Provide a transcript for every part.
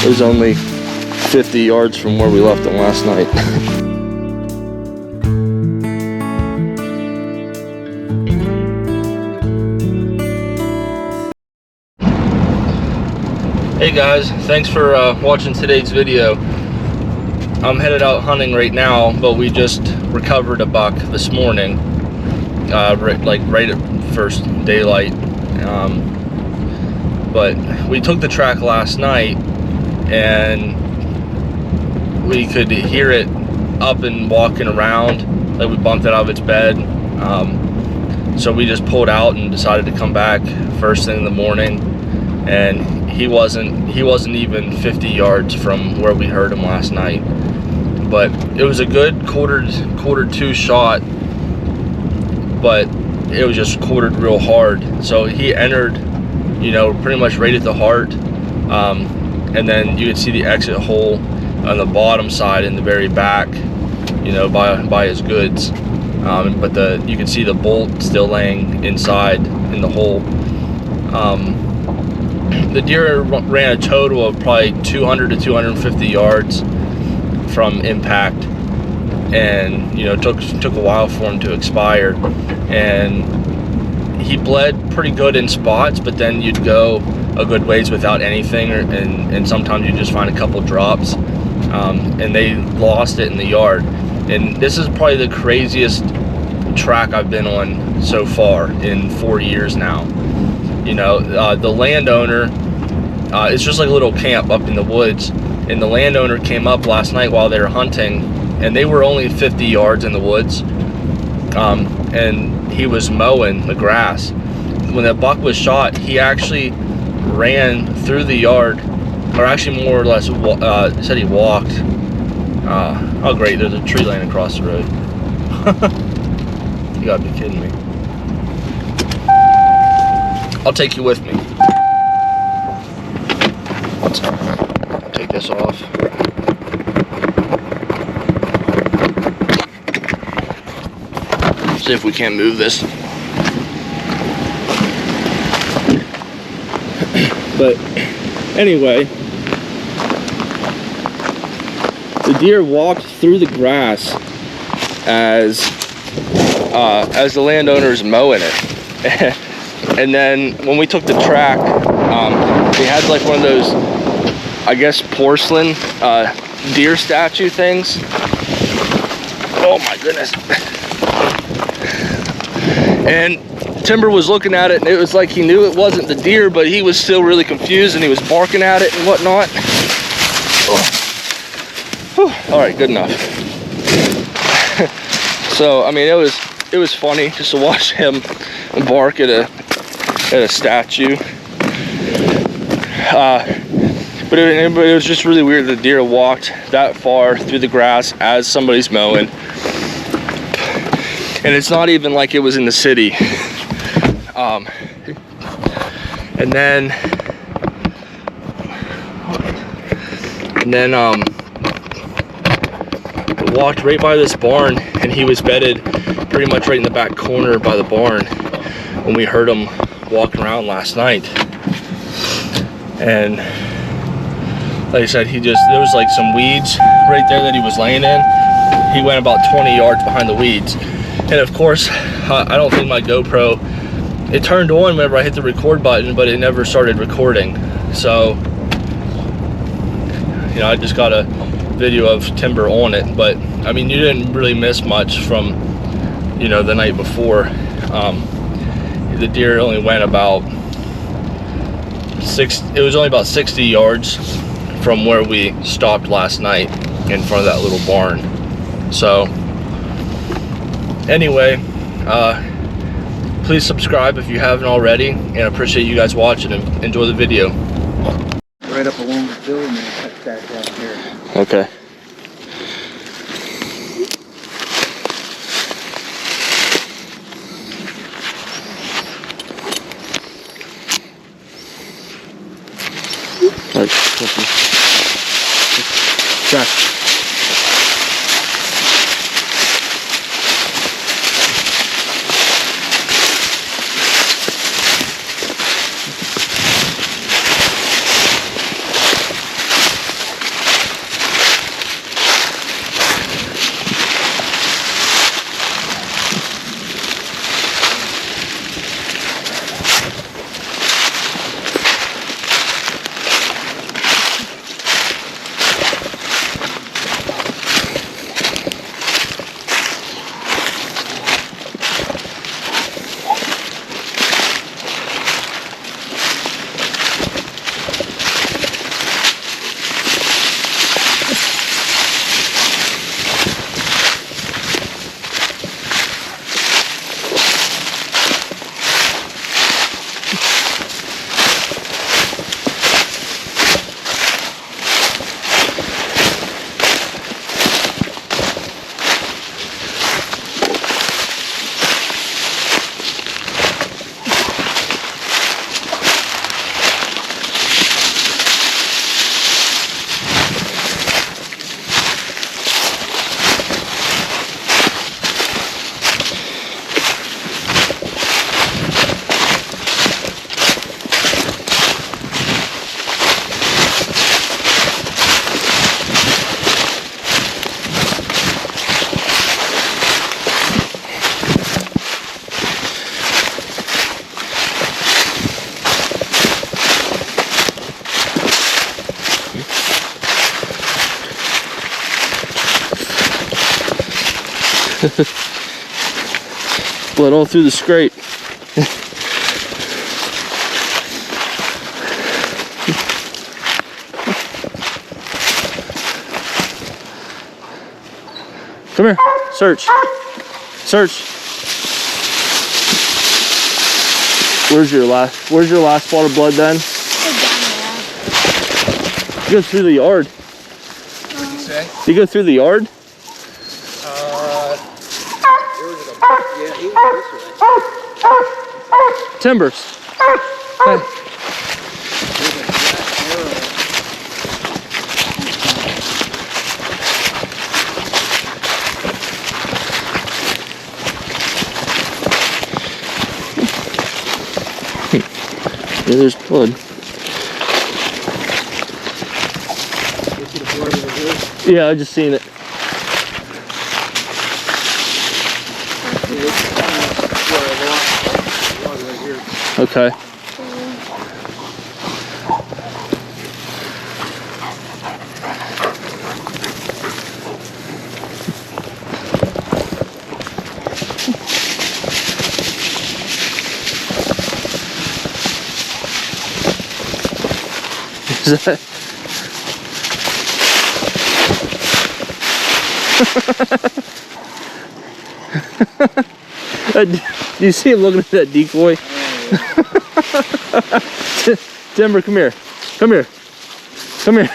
It was only 50 yards from where we left them last night. Hey guys, thanks for watching today's video. I'm headed out hunting right now, but we just recovered a buck this morning, right at first daylight. But we took the track last night, and we could hear it up and walking around, like we bumped it out of its bed. So we just pulled out and decided to come back first thing in the morning, and he wasn't even 50 yards from where we heard him last night. But it was a good quarter two shot, but it was just quartered real hard. So he entered, you know, pretty much right at the heart. And then you could see the exit hole on the bottom side in the very back, you know, by his goods. But you can see the bolt still laying inside in the hole. The deer ran a total of probably 200 to 250 yards from impact, and you know, took a while for him to expire. And he bled pretty good in spots, but then you'd go a good ways without anything, and sometimes you just find a couple drops, and they lost it in the yard. And this is probably the craziest track I've been on so far in 4 years now. You know, the landowner, it's just like a little camp up in the woods, and the landowner came up last night while they were hunting, and they were only 50 yards in the woods, and he was mowing the grass. When the buck was shot, he actually ran through the yard, or actually more or less said he walked. Oh great, there's a tree laying across the road. You gotta be kidding me. I'll take you with me. I'll take this off. See if we can't move this. But anyway, the deer walked through the grass as the landowner's mowing it. And then when we took the track, they had like one of those, I guess, porcelain deer statue things. Oh my goodness. And Timber was looking at it, and it was like he knew it wasn't the deer, but he was still really confused, and he was barking at it and whatnot. All right, good enough. So I mean, it was funny just to watch him bark at a statue. But it was just really weird that the deer walked that far through the grass as somebody's mowing. And it's not even like it was in the city. And then walked right by this barn, and he was bedded pretty much right in the back corner by the barn when we heard him walking around last night. And like I said, there was like some weeds right there that he was laying in. He went about 20 yards behind the weeds. And of course, I don't think my GoPro, it turned on whenever I hit the record button, but it never started recording. So, you know, I just got a video of Timber on it. But I mean, you didn't really miss much from, you know, the night before. The deer only went about it was only about 60 yards from where we stopped last night in front of that little barn. So anyway, please subscribe if you haven't already, and I appreciate you guys watching, and enjoy the video. Right up along the field and then cut that down here. Okay. Thank you. Jack. Blood all through the scrape. Come here. Search. Search. Where's your last spot of blood then? You go through the yard. What'd you say? You go through the yard? Yeah, he went this way. Timbers. Hey. There's a black arrow. Yeah, there's blood. You see the blood over here? Yeah, I just seen it. Okay. Is that? Do you see him looking at that decoy? Timber, come here. Come here. Come here.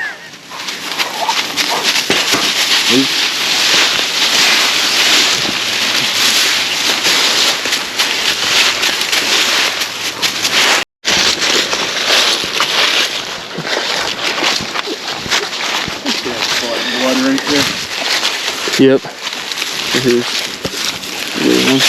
Blood right there. Yep. Here's the other one.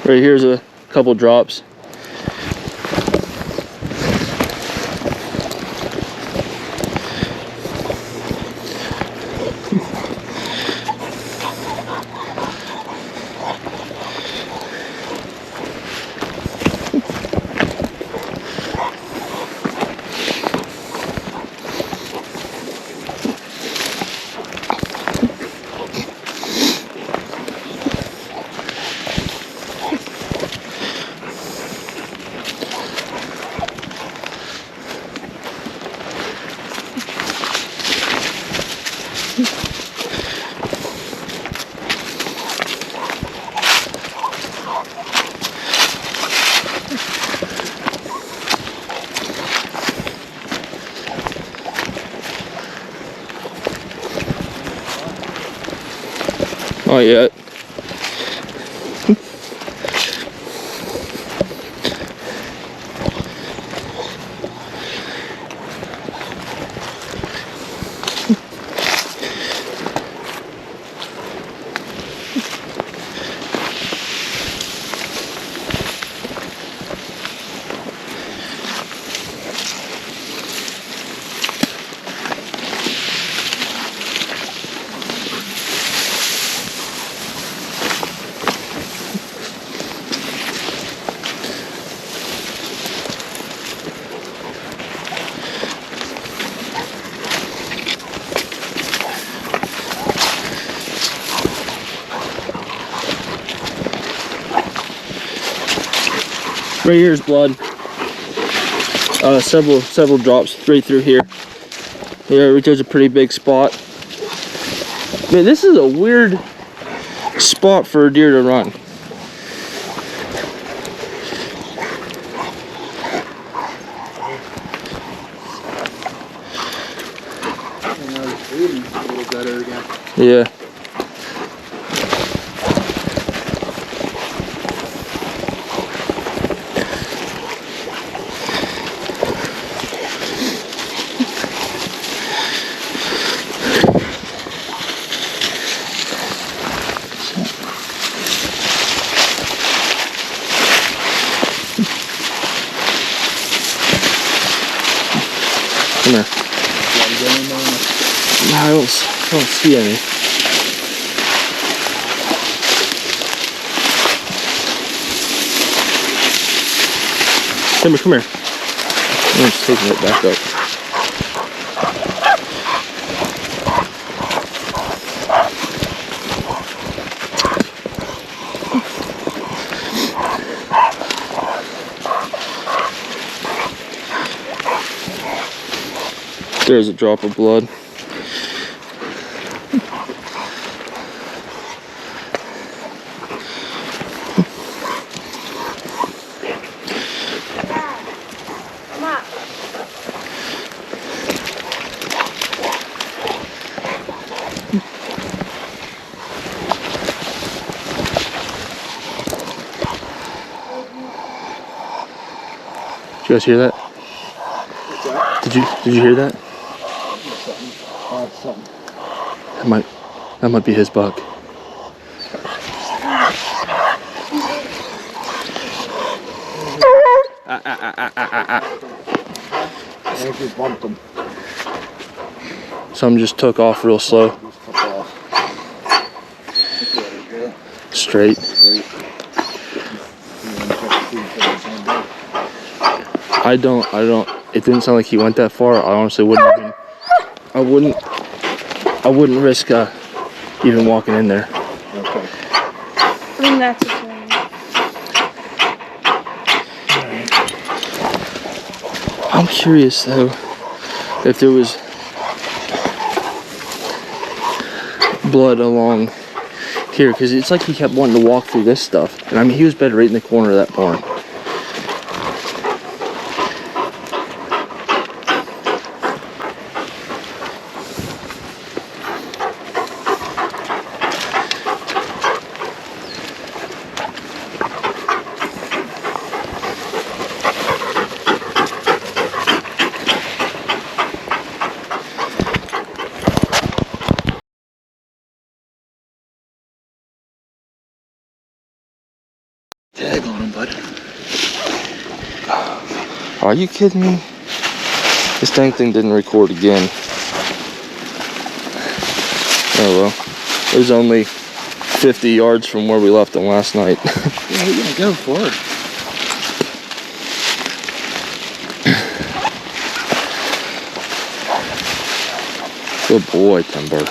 Right here's a couple drops. Not yet. Right here is blood. Several drops right through here. Yeah, right there's a pretty big spot. Man, this is a weird spot for a deer to run. And now he's breathing a little better again. Yeah. Come here. No, I don't see any. Come here. I'm just taking it back up. There's a drop of blood. Did you guys hear that? What's that? Did you hear that? Something. That might be his buck. I think we bumped him. Some just took off real slow. Just took off. Straight. Great. I don't. It didn't sound like he went that far. I honestly wouldn't even. I wouldn't risk even walking in there. Okay. I think that's a thing. I'm curious though if there was blood along here, because it's like he kept wanting to walk through this stuff, and I mean he was bedded right in the corner of that barn. Tag on him, bud. Are you kidding me? This dang thing didn't record again. Oh well. It was only 50 yards from where we left him last night. Yeah, you're gonna go for it. Good boy, Timber.